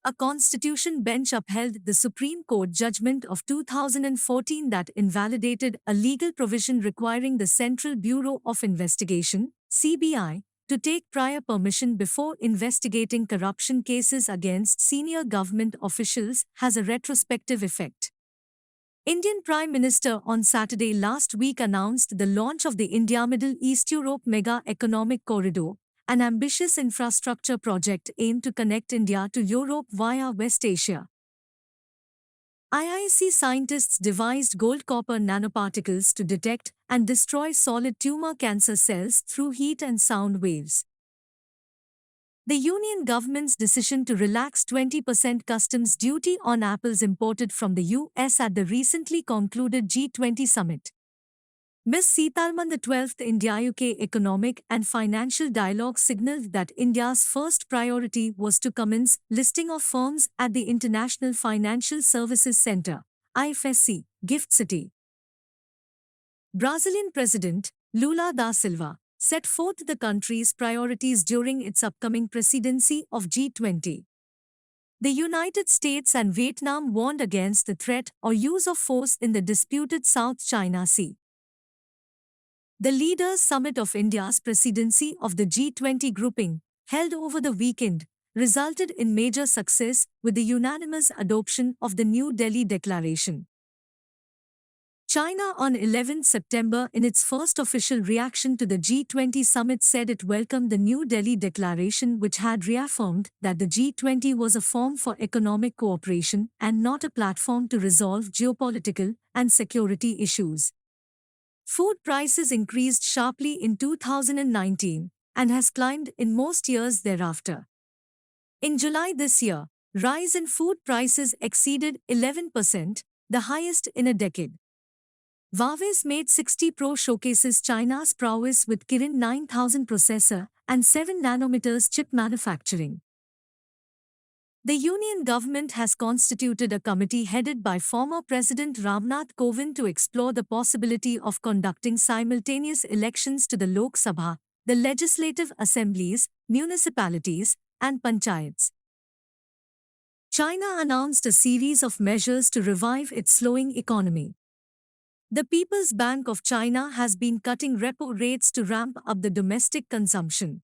a constitution bench upheld the Supreme Court judgment of 2014 that invalidated a legal provision requiring the Central Bureau of Investigation (CBI) to take prior permission before investigating corruption cases against senior government officials has a retrospective effect. Indian Prime Minister on Saturday last week announced the launch of the India-Middle East-Europe Mega Economic Corridor, an ambitious infrastructure project aimed to connect India to Europe via West Asia. IISc scientists devised gold-copper nanoparticles to detect and destroy solid tumor cancer cells through heat and sound waves. The Union government's decision to relax 20% customs duty on apples imported from the US at the recently concluded G20 summit. Ms. Seetharaman, the 12th India-UK Economic and Financial Dialogue signalled that India's first priority was to commence listing of firms at the International Financial Services Centre, IFSC, Gift City. Brazilian President Lula da Silva set forth the country's priorities during its upcoming presidency of G20. The United States and Vietnam warned against the threat or use of force in the disputed South China Sea. The Leaders' Summit of India's presidency of the G20 grouping, held over the weekend, resulted in major success with the unanimous adoption of the New Delhi Declaration. China on 11 September, in its first official reaction to the G20 summit, said it welcomed the New Delhi Declaration, which had reaffirmed that the G20 was a forum for economic cooperation and not a platform to resolve geopolitical and security issues. Food prices increased sharply in 2019 and has climbed in most years thereafter. In July this year, rise in food prices exceeded 11%, the highest in a decade. Huawei's Mate 60 Pro showcases China's prowess with Kirin 9000 processor and 7 nanometers chip manufacturing. The Union government has constituted a committee headed by former President Ramnath Kovind to explore the possibility of conducting simultaneous elections to the Lok Sabha, the legislative assemblies, municipalities, and panchayats. China announced a series of measures to revive its slowing economy. The People's Bank of China has been cutting repo rates to ramp up the domestic consumption.